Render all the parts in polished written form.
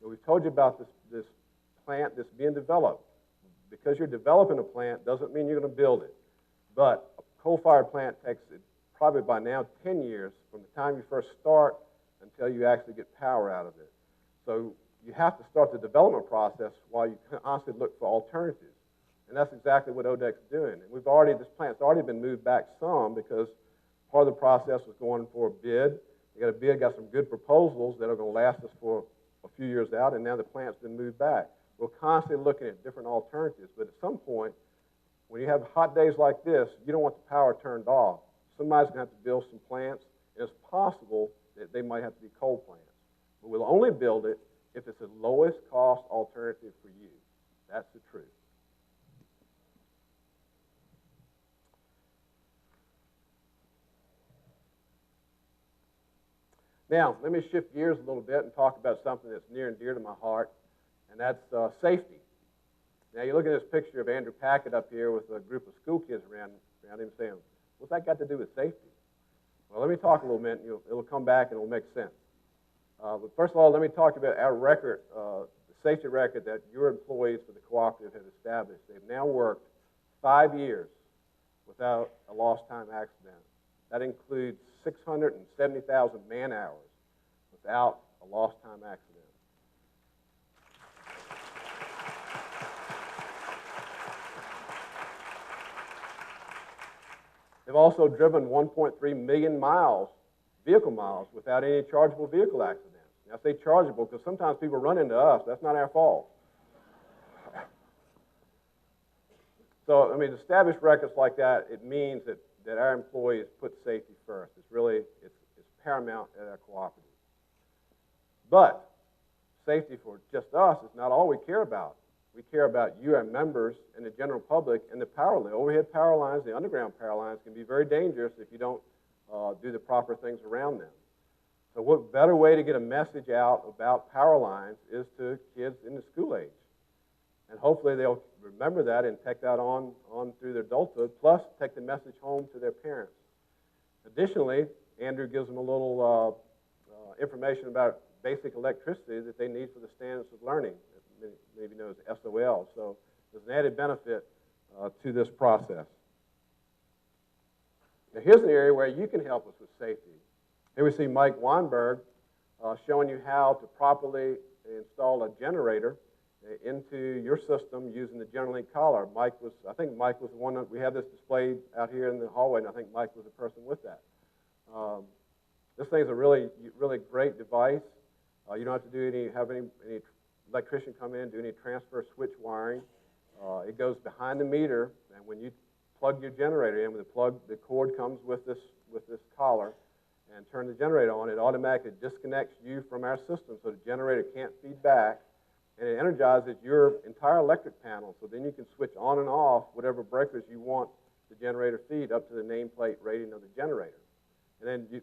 And we've told you about this plant that's being developed. Because you're developing a plant doesn't mean you're going to build it. But a coal-fired plant takes probably by now 10 years from the time you first start until you actually get power out of it. So you have to start the development process while you constantly look for alternatives. And that's exactly what ODEC's doing. And this plant's already been moved back some because part of the process was going for a bid. We got a bid, got some good proposals that are going to last us for a few years out, and now the plant's been moved back. We're constantly looking at different alternatives, but at some point, when you have hot days like this, you don't want the power turned off. Somebody's going to have to build some plants, and it's possible that they might have to be coal plants. But we'll only build it if it's the lowest cost alternative for you. That's the truth. Now, let me shift gears a little bit and talk about something that's near and dear to my heart, and that's safety. Now, you look at this picture of Andrew Packett up here with a group of school kids around him saying, what's that got to do with safety? Well, let me talk a little bit, and it'll come back and it'll make sense. But first of all, let me talk about our record, the safety record that your employees for the cooperative have established. They've now worked 5 years without a lost time accident. That includes 670,000 man-hours without a lost time accident. They've also driven 1.3 million miles, vehicle miles, without any chargeable vehicle accidents. Now, I say chargeable because sometimes people run into us. That's not our fault. So, I mean, established records like that, it means that our employees put safety first. It's paramount at our cooperative. But safety for just us is not all we care about. We care about you, our members, and the general public, and the power lines. Overhead power lines, the underground power lines can be very dangerous if you don't do the proper things around them. So what better way to get a message out about power lines is to kids in the school age. And hopefully they'll remember that and take that on through their adulthood, plus take the message home to their parents. Additionally, Andrew gives them a little information about basic electricity that they need for the standards of learning, maybe known as SOL. So there's an added benefit to this process. Now here's an area where you can help us with safety. Here we see Mike Weinberg showing you how to properly install a generator into your system using the GeneraLink collar. I think Mike was the one that we have this displayed out here in the hallway, and I think Mike was the person with that. This thing's a really, really great device. You don't have to have any electrician come in, do any transfer switch wiring. It goes behind the meter, and when you plug your generator in, the cord comes with this collar, and turn the generator on, it automatically disconnects you from our system so the generator can't feed back, and it energizes your entire electric panel, so then you can switch on and off whatever breakers you want the generator feed up to the nameplate rating of the generator. And then you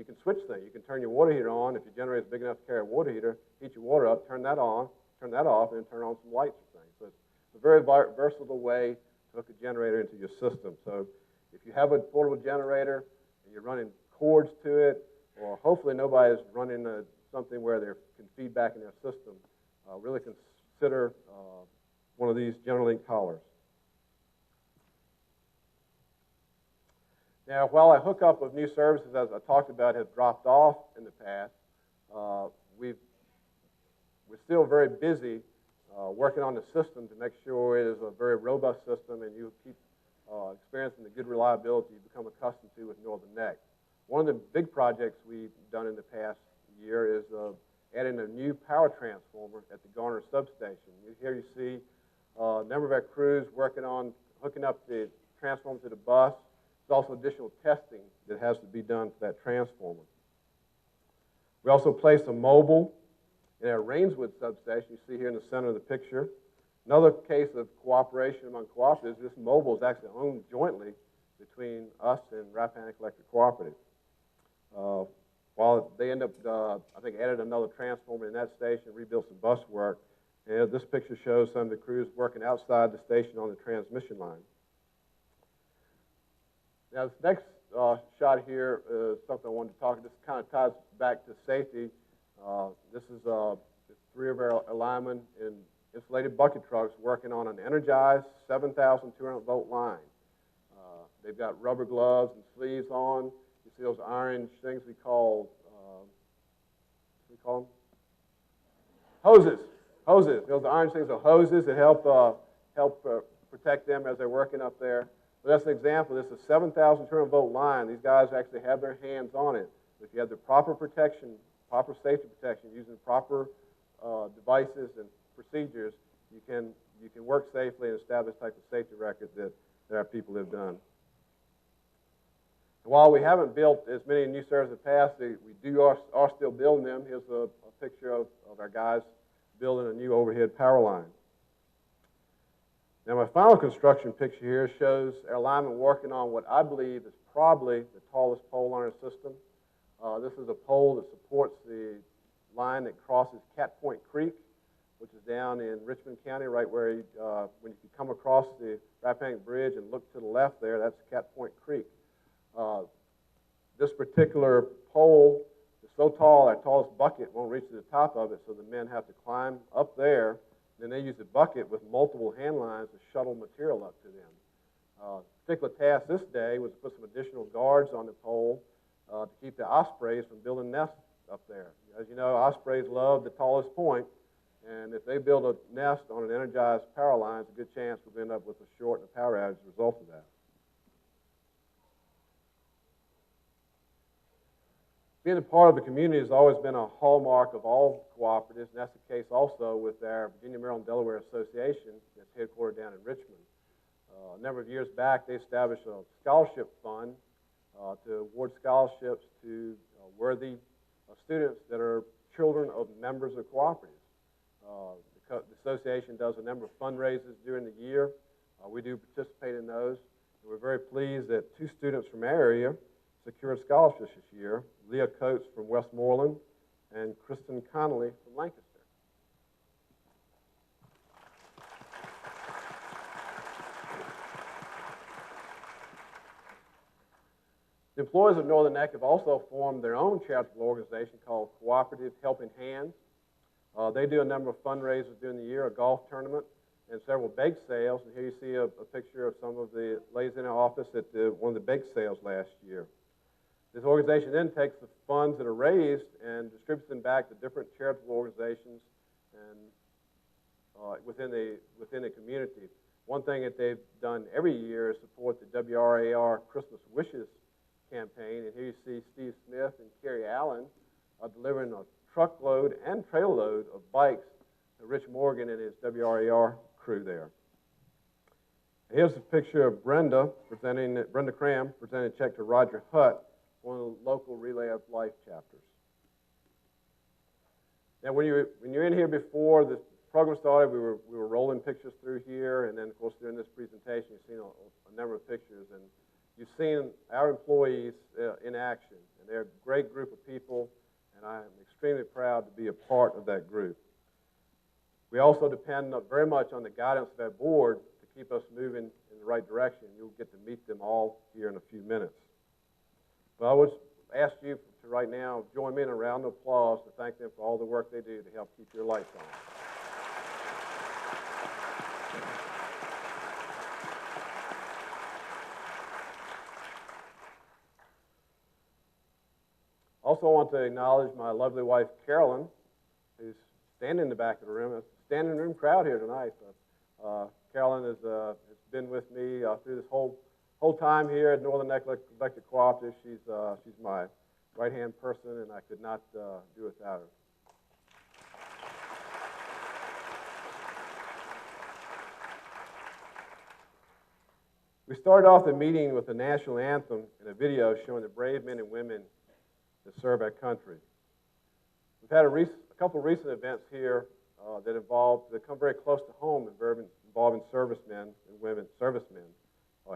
can switch things. You can turn your water heater on if your generator is big enough to carry a water heater, heat your water up, turn that on, turn that off, and then turn on some lights or things. So it's a very versatile way to hook a generator into your system. So if you have a portable generator and you're running cords to it, or hopefully nobody's running something where they can feed back in their system, really consider one of these GeneraLink collars. Now, while our hookup of new services, as I talked about, have dropped off in the past, we're still very busy working on the system to make sure it is a very robust system and you keep experiencing the good reliability you become accustomed to with Northern NNEC. One of the big projects we've done in the past year is adding a new power transformer at the Garner substation. Here you see a number of our crews working on hooking up the transformer to the bus. There's also additional testing that has to be done for that transformer. We also placed a mobile in our Rainswood substation. You see here in the center of the picture. Another case of cooperation among cooperatives, this mobile is actually owned jointly between us and Rappahannock Electric Cooperative. While they end up, I think, added another transformer in that station, rebuilt some bus work. And this picture shows some of the crews working outside the station on the transmission line. Now, this next shot here is something I wanted to talk about. This kind of ties back to safety. This is 3 of our linemen in insulated bucket trucks working on an energized 7,200-volt line. They've got rubber gloves and sleeves on. You see those orange things we call, what do we call them? Hoses. Hoses. Those orange things are hoses that help protect them as they're working up there. But that's an example. This is a 7,200-volt line. These guys actually have their hands on it. If you have the proper protection, proper safety protection, using proper devices and procedures, you can work safely and establish type of safety record that our people have done. And while we haven't built as many new servers in the past, we are still building them. Here's a picture of our guys building a new overhead power line. Now my final construction picture here shows our linemen working on what I believe is probably the tallest pole on our system. This is a pole that supports the line that crosses Cat Point Creek, which is down in Richmond County, right where when you come across the Rappahannock Bridge and look to the left there, that's Cat Point Creek. This particular pole is so tall, our tallest bucket won't reach to the top of it, so the men have to climb up there. Then they use a bucket with multiple hand lines to shuttle material up to them. Particular task this day was to put some additional guards on the pole to keep the ospreys from building nests up there. As you know, ospreys love the tallest point, and if they build a nest on an energized power line, it's a good chance we'll end up with a short and a power outage as a result of that. Being a part of the community has always been a hallmark of all cooperatives, and that's the case also with our Virginia, Maryland, Delaware Association that's headquartered down in Richmond. A number of years back, they established a scholarship fund to award scholarships to worthy students that are children of members of cooperatives. The association does a number of fundraisers during the year. We do participate in those, and we're very pleased that 2 students from our area secured scholarships this year, Leah Coates from Westmoreland and Kristen Connolly from Lancaster. The employees of Northern Neck have also formed their own charitable organization called Cooperative Helping Hands. They do a number of fundraisers during the year, a golf tournament, and several bake sales. And here you see a picture of some of the ladies in our office at one of the bake sales last year. This organization then takes the funds that are raised and distributes them back to different charitable organizations and within the community. One thing that they've done every year is support the WRAR Christmas Wishes campaign. And here you see Steve Smith and Kerry Allen delivering a truckload and trailer load of bikes to Rich Morgan and his WRAR crew there. And here's a picture of Brenda Cram presenting a check to Roger Hutt, one of the local Relay of Life chapters. Now, when you're in here before the program started, we were rolling pictures through here, and then of course during this presentation, you've seen a number of pictures, and you've seen our employees in action, and they're a great group of people, and I am extremely proud to be a part of that group. We also depend very much on the guidance of our board to keep us moving in the right direction. You'll get to meet them all here in a few minutes. But I would ask you to right now join me in a round of applause to thank them for all the work they do to help keep your lights on. Also, I want to acknowledge my lovely wife, Carolyn, who's standing in the back of the room. It's a standing room crowd here tonight. Carolyn has been with me through this whole time here at Northern Neck Electric Cooperative. She's my right-hand person, and I could not do without her. We started off the meeting with the national anthem and a video showing the brave men and women that serve our country. We've had a couple of recent events here that come very close to home involving servicemen and women, servicemen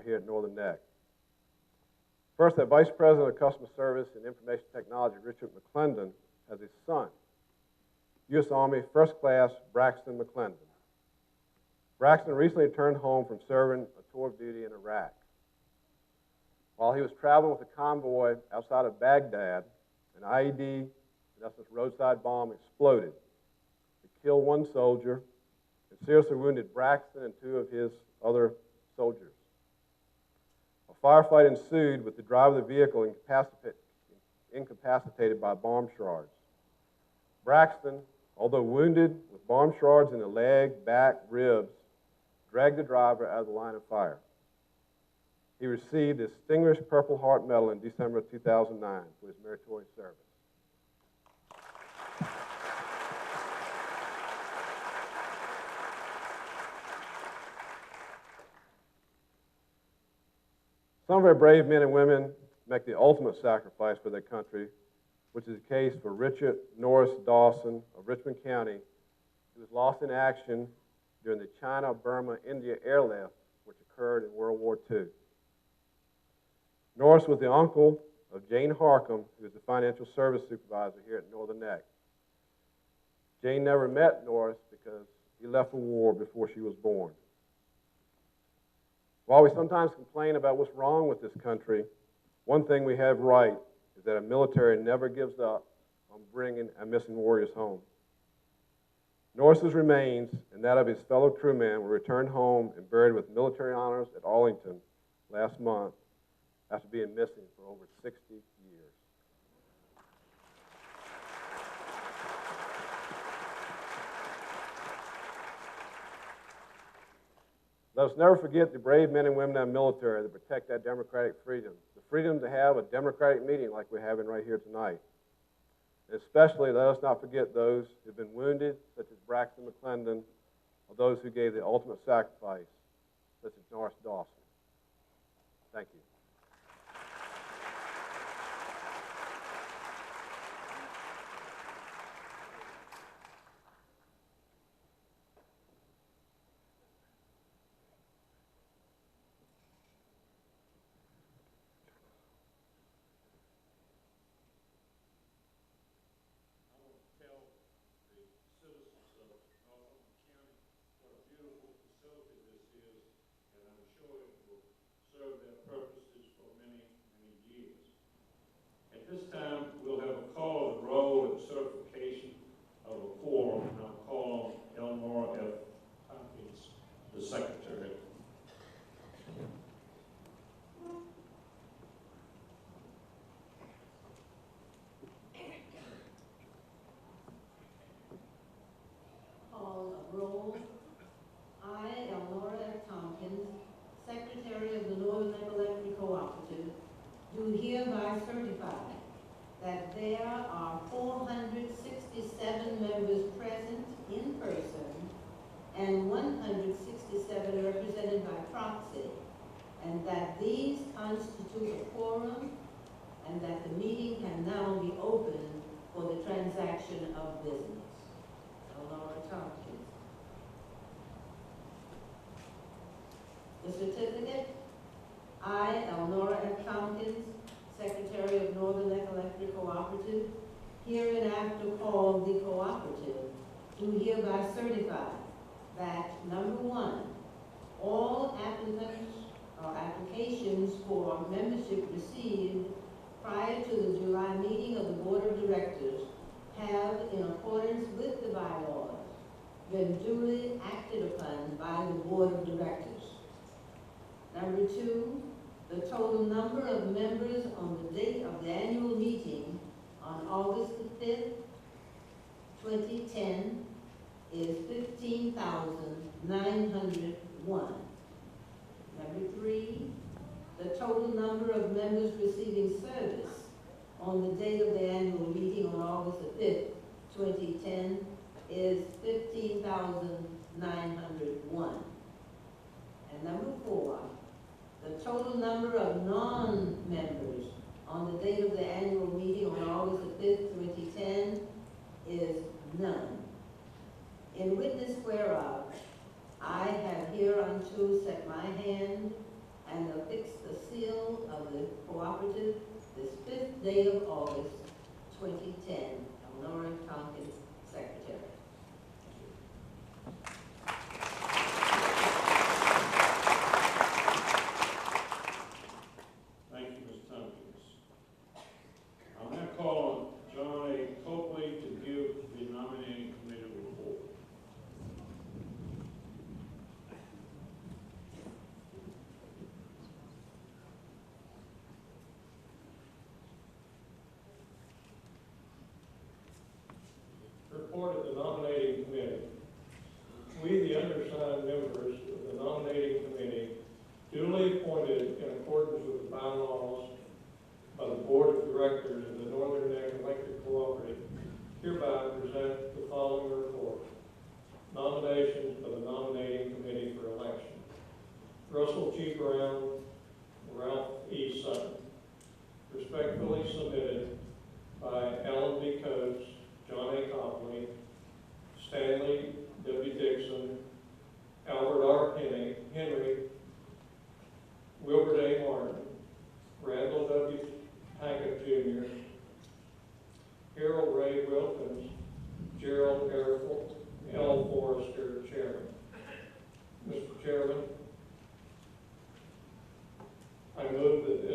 here at Northern Neck. First, the Vice President of Customer Service and Information Technology, Richard McClendon, has a son, U.S. Army First Class Braxton McClendon. Braxton recently returned home from serving a tour of duty in Iraq. While he was traveling with a convoy outside of Baghdad, an IED, in essence, roadside bomb, exploded. It killed one soldier and seriously wounded Braxton and two of his other soldiers. A firefight ensued with the driver of the vehicle incapacitated by bomb shards. Braxton, although wounded with bomb shards in the leg, back, ribs, dragged the driver out of the line of fire. He received a Distinguished Purple Heart Medal in December of 2009 for his meritorious service. Some of our brave men and women make the ultimate sacrifice for their country, which is the case for Richard Norris Dawson of Richmond County, who was lost in action during the China-Burma-India airlift, which occurred in World War II. Norris was the uncle of Jane Harcum, who was the financial service supervisor here at Northern NNEC. Jane never met Norris because he left for war before she was born. While we sometimes complain about what's wrong with this country, one thing we have right is that our military never gives up on bringing our missing warriors home. Norris's remains and that of his fellow crewmen were returned home and buried with military honors at Arlington last month after being missing for over 60 years. Let us never forget the brave men and women in our military that protect our democratic freedom, the freedom to have a democratic meeting like we're having right here tonight. And especially, let us not forget those who have been wounded, such as Braxton McClendon, or those who gave the ultimate sacrifice, such as Norris Dawson. Thank you. This time, we'll have a call of the roll and certification of a quorum, and I'll call on Eleanor F. Tompkins, the secretary. Call of roll. I, Eleanor F. Tompkins, secretary of the Northern Electric Cooperative, do hereby certify that there are 467 members present in person and 167 represented by proxy, and that these constitute a quorum, and that the meeting can now be opened for the transaction of business. Eleanor Tompkins. The certificate. I, Elnora F. Tompkins, Secretary of Northern Electric Cooperative, hereinafter called the Cooperative, do hereby certify that, number one, all applicants or applications for membership received prior to the July meeting of the Board of Directors have, in accordance with the bylaws, been duly acted upon by the Board of Directors. Number two, the total number of members on the date of the annual meeting on August the 5th, 2010 is 15,901. Number three, the total number of members receiving service on the date of the annual meeting on August the 5th, 2010 is 15,901. And number four, the total number of non-members on the date of the annual meeting on August the 5th, 2010 is none. In witness whereof, I have hereunto set my hand and affixed the seal of the cooperative this 5th day of August, 2010. Eleanor Tompkins, Secretary. Thank you, Ms. Tompkins. I'll now call on John A. Copley to give the nominating committee report.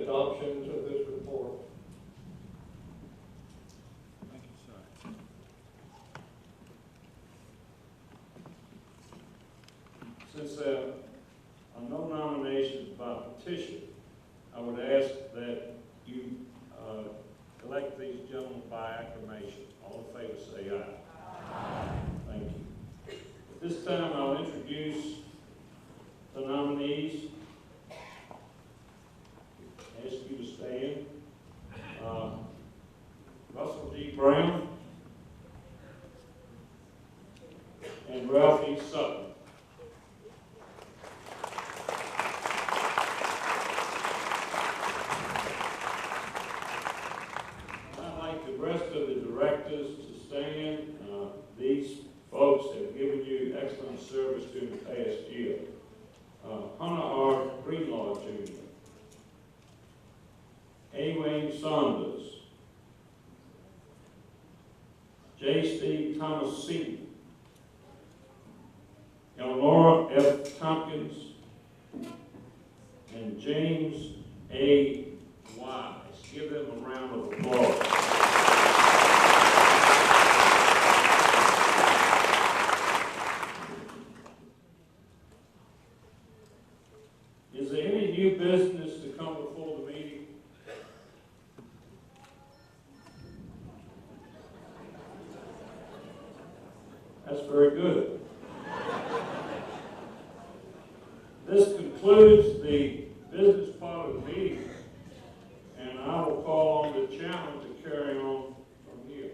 adoption of this report. Thank you, sir. Since there are no nominations by petition, I would ask that you elect these gentlemen by acclamation. All in favor say aye. Thank you. At this time, I'll introduce the nominees. Ask you to stand. Russell D. Brown and Ralph E. Sutton. I'd like the rest of the directors to stand. These folks have given you excellent service during the past year. Hunter R. Greenlaw Jr., A. Wayne Saunders, J. Steve Thomas Seaton, Elnora F. Tompkins, and James A. Wise. Give them a round of applause. Is there any new business to come before the meeting? That's very good. This concludes the business part of the meeting, and I will call on the chairman to carry on from here.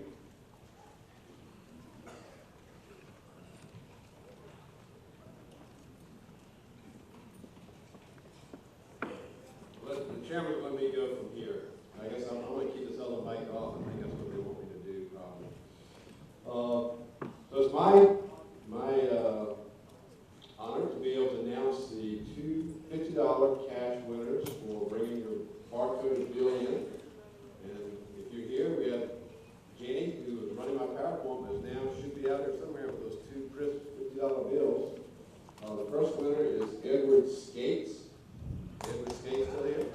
Let the chairman let me go from here. I guess I'm going to keep this other mic off. I think that's what they want me to do, probably. So it's my honor to be able to announce the two $50 cash winners for bringing your barcode bill in. And if you're here, we have Jenny, who was running my PowerPoint, but now should be out there somewhere with those two crisp $50 bills. The first winner is Edward Skates. Edward Skates still here?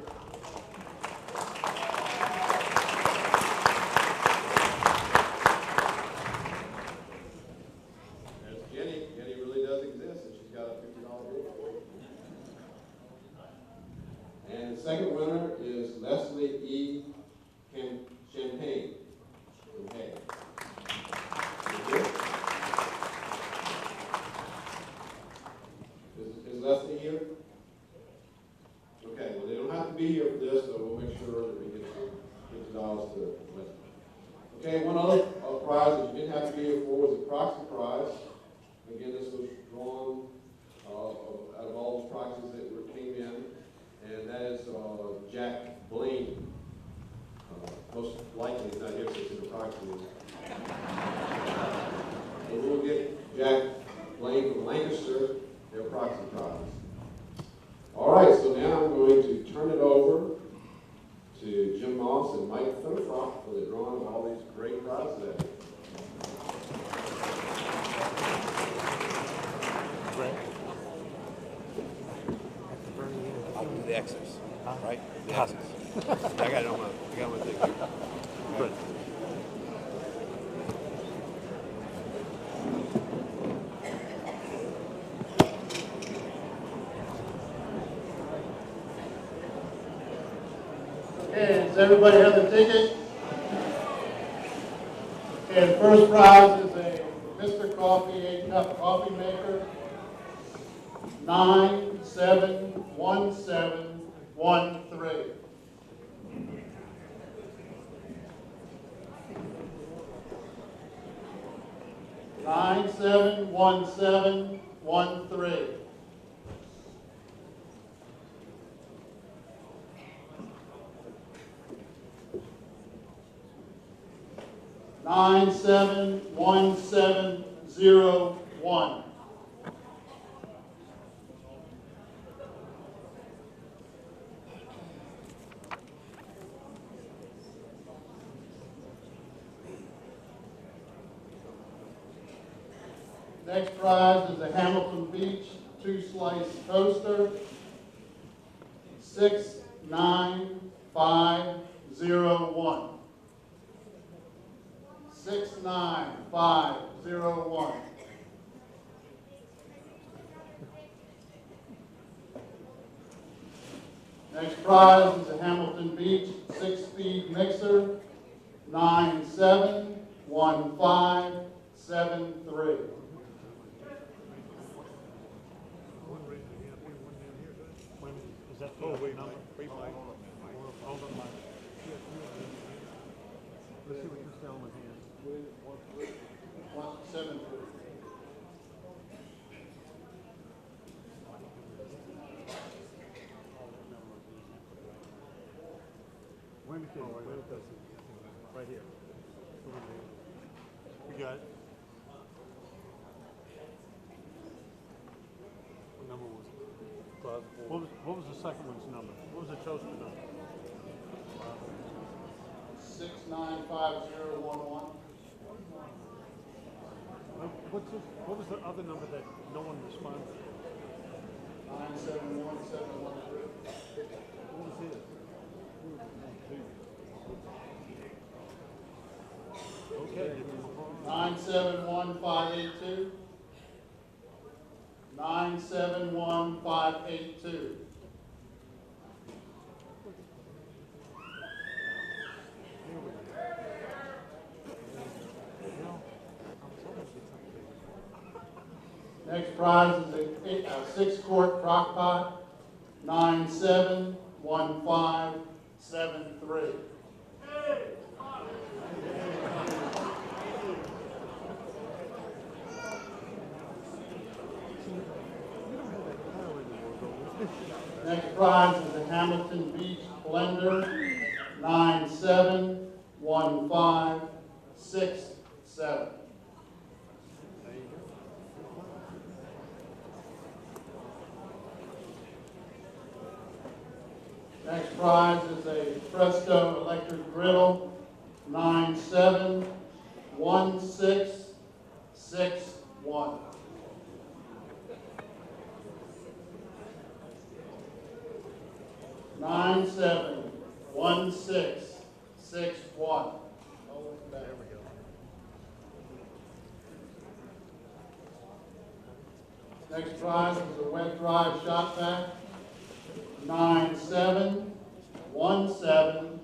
That's Jenny. Jenny really does exist, and she's got a $50 bill for you. And the second winner is Leslie E. Champagne. Okay. Is Leslie here? Okay, well, they don't have to be here for this, so we'll make sure that we get the $50 to Leslie. Okay, one other prize that you didn't have to be here for was a proxy prize. Again, this was drawn out of all those proxies that came in, and that is Jack Blaine. Most likely he's not here since he's in the proxy. So we'll get Jack Blaine from Lancaster their proxy prize. All right, so now I'm going to turn it over to Jim Moss and Mike Thunderfrock for the drawing of all these great prizes. I'll do the X's, right? The X's. I got it on my thing here. Right. Okay, does everybody have a ticket? Okay, the first prize is a Mr. Coffee 8-cup coffee maker. 971713. Nine, 71713. Nine, 71701. Next prize is a Hamilton Beach 2-slice toaster. 6, 69501. 69501. Next prize is a Hamilton Beach 6-speed mixer, 971573. Is that the number? Hold on, Mike. Let's see what you're selling with hands. 173. Wait a minute, right here. We got it. What number was it? What was the second one's number? What was the toaster number? 695011. What was the other number that no one responded to? 971713. What was his? Okay. 971582. 971582. Next prize is a 6-quart crock pot, 971573. Next prize is a Hamilton Beach blender, 971567. Next prize is a Presto electric griddle, 971661. Nine seven 1661. There we go. Next prize is a wet dry shot vac, 971717.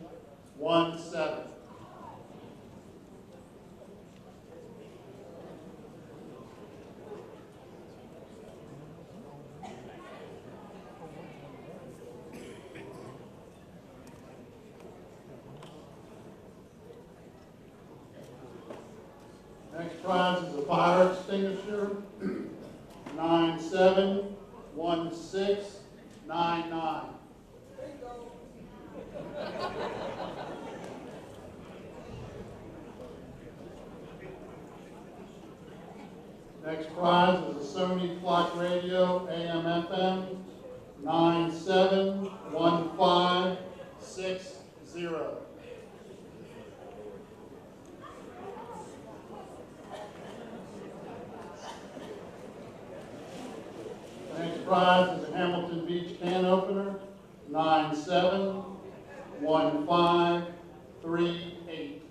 Next prize is a fire extinguisher, 971699. Next prize is a Sony clock radio, AM/FM, 971560. Next prize is a Hamilton Beach can opener, 971538.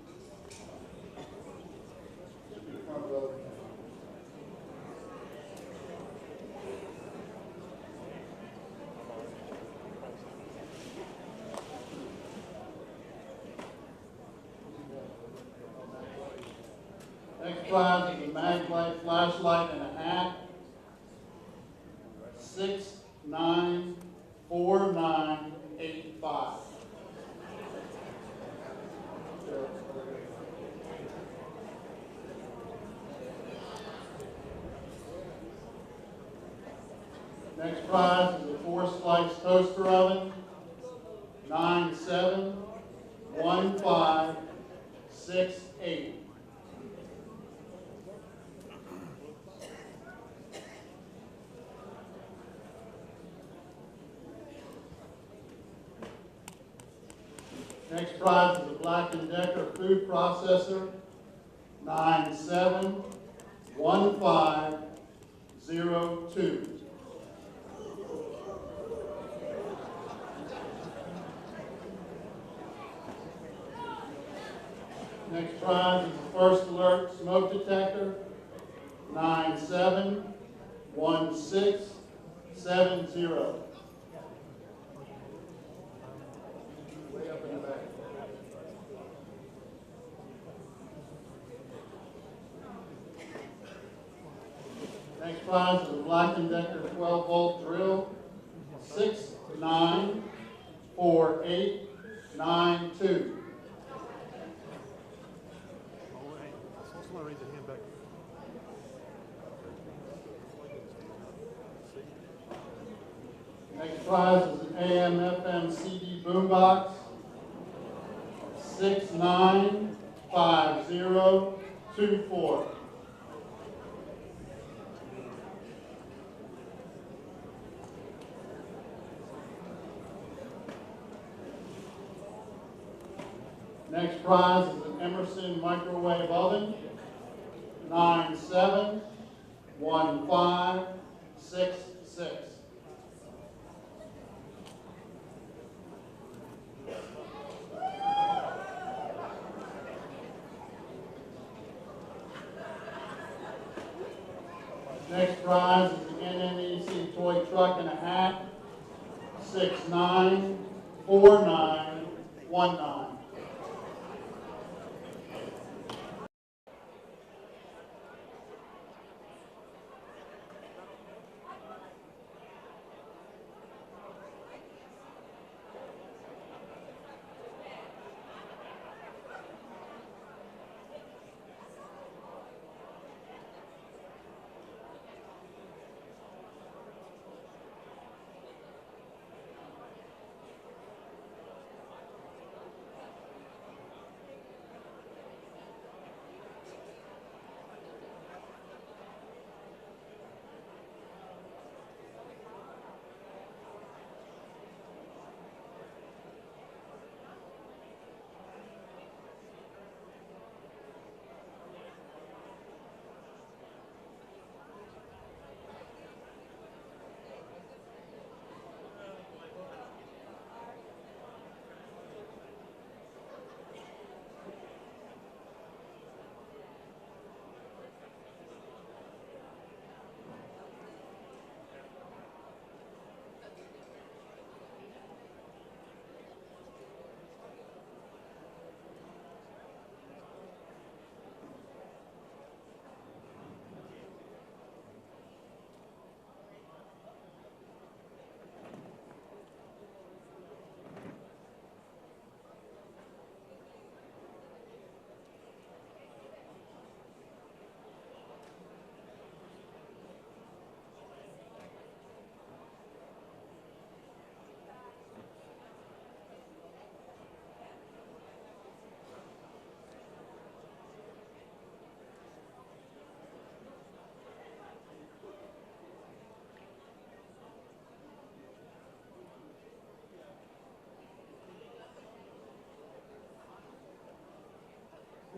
Next prize is a Maglite flashlight and a hat, 694985. Next prize is a 4-slice toaster oven, 971568. Next prize is a Black & Decker food processor, 971502. Next prize is the First Alert Smoke Detector, 971670. Way up in the back. Next prize is a Black & Decker 12-volt drill, 694892. Someone raise their hand back. Next prize is an AM/FM CD boombox, 695024. Next prize is an Emerson microwave oven, 971566. Next prize is an NNEC toy truck and a hat, 694919.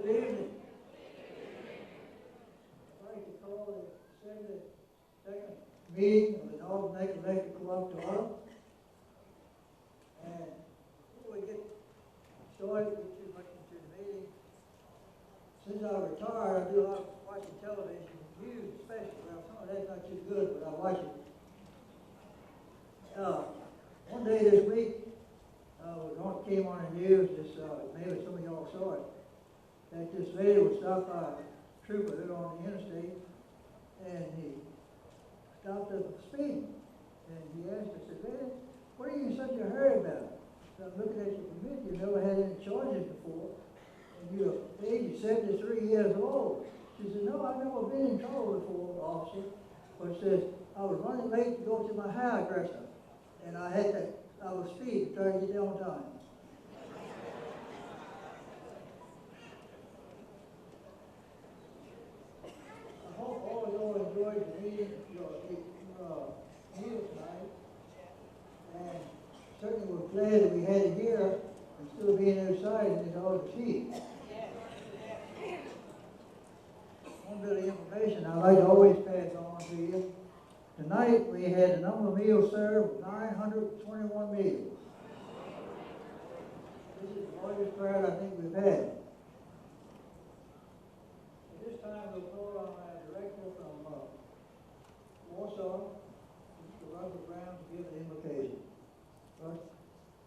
Good evening. I'd like to call the second meeting of the Northern Neck Electric Co-op to order. And before we get started, get too much into the meeting, since I retired, I do a lot of watching television, news especially. Well, some of that's not too good, but I watch it. One day this week, came on the news, maybe some of y'all saw it, that this lady was stopped by a trooper there on the interstate, and he stopped her for speeding. And he asked her, said, "Lady, what are you in such a hurry about? So I'm looking at your permit, you never had any charges before, and you're age 73 years old." She said, "No, I've never been in trouble before, officer." But says, "I was running late to go to my hairdresser, and I was speeding, trying to get there on time." I hope all of y'all enjoyed the meeting, your meal tonight, and certainly we're glad that we had it here instead of being outside and it's all the heat. One bit of information I'd like to always pass on to you. Tonight we had the number of meals served, 921 meals. This is the largest crowd I think we've had.